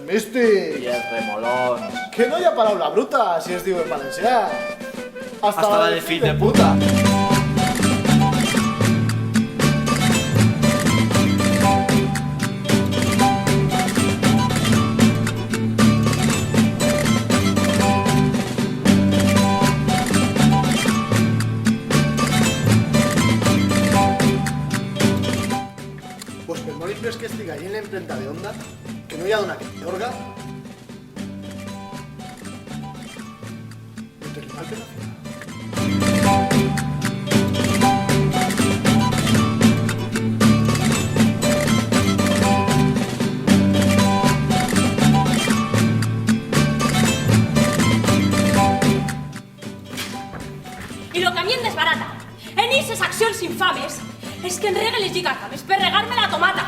místic. I els remolons. Que no hi ha paraula bruta, si es diu en valencià. Hasta la de fill de puta. Pues per molt imprès que estic allí en l'empremta de Onda, que no hi ha dona que orga, no te li mal per la fila. I lo que a mi em desbarata en ixes accions infames és que enreguen les gigacames per regar-me la tomata.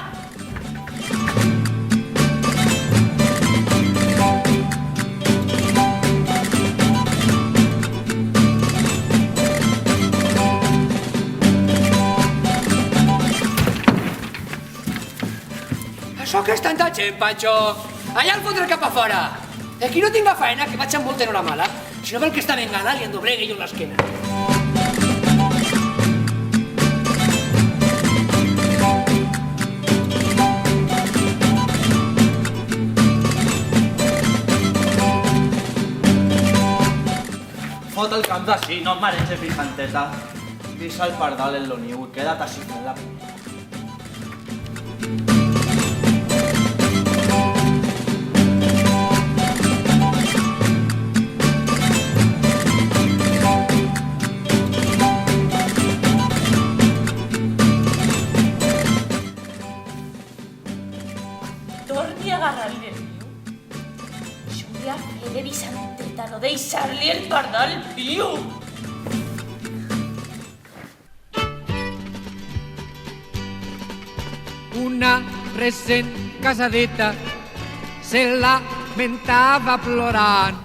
Això que és tanta gent, Pancho. Allà el fotré cap a fora. Aquí no tinga faena, que vaig amb molta en hora mala. Si no vol que està ben gana, li endoblegue jo l'esquena. Fot el camp d'ací, no em mareges, Vicenteta. Deixa el pardal en lo niu i queda't així fent la punyeta. Torni a agarrar-li el viu. Això ho ha fet de Vicenteta, no deixar-li el pardal viu. Una recent casadeta se lamentava plorant.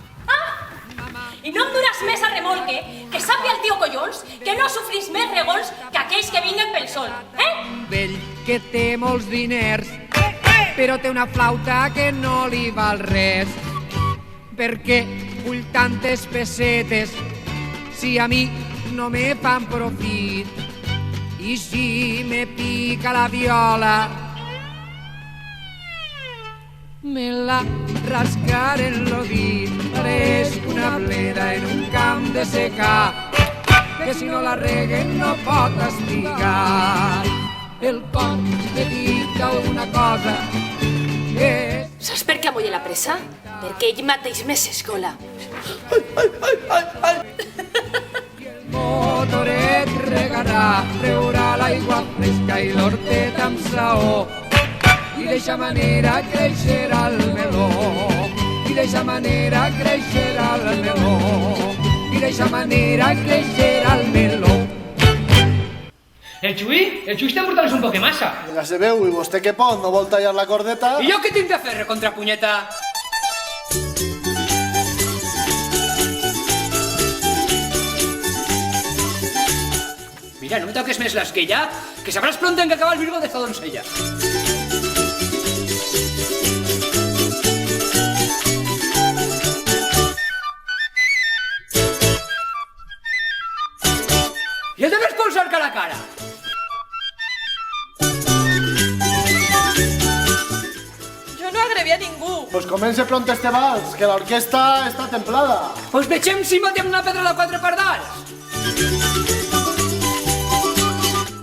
I no em duràs més a remolque, que sàpia el tio Collons que no sofrís més regols que aquells que vinguen pel sol, Vell que té molts diners, però té una flauta que no li val res. Perquè vull tantes pessetes si a mi no me fan profit? I si me pica la viola, me la rascaré en lo dit. És una bleda en un camp de secà, que si no la reguen no pot espigar. El cor me dica una cosa, que és... Saps per què amolla la pressa? Perquè ell mateix me s'escola. El motoret regarà, treurà l'aigua fresca i l'hortet amb saó. I d'eixa manera creixerà el meló. I d'eixa manera creixerà el meló. I d'eixa manera creixerà el meló. El Xui està portant un poc massa. Ja se veu, i vostè que pot, no vol tallar la cordeta? I jo què tinc de fer, contrapunyeta? Mira, no me toques més l'esquella, que sabràs pronto en que acaba el Virgo de Zodoncella. I el de més polsar que la cara. Jo no agrevi a ningú. Pues comença pront este vals, que l'orquestra està templada. Pues vegem si matem una pedra de 4 pardals.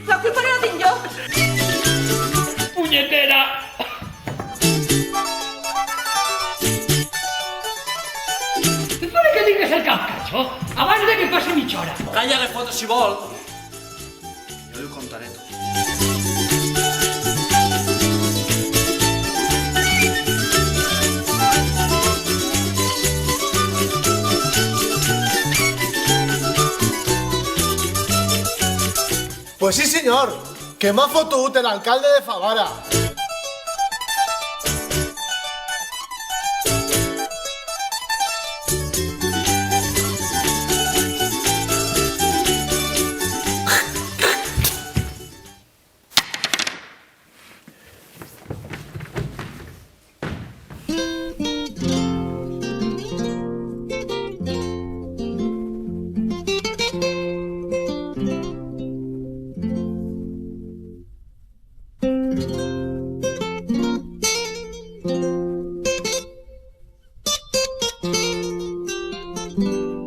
La culpa no la tinc jo. Punyetera! Espera que tingues el cap, catxo, abans de que passi mitja hora. Calla les fotos si vol. Jo li ho contaré tot. Pues sí, senyor, que m'ha fotut l'alcalde de Favara. Thank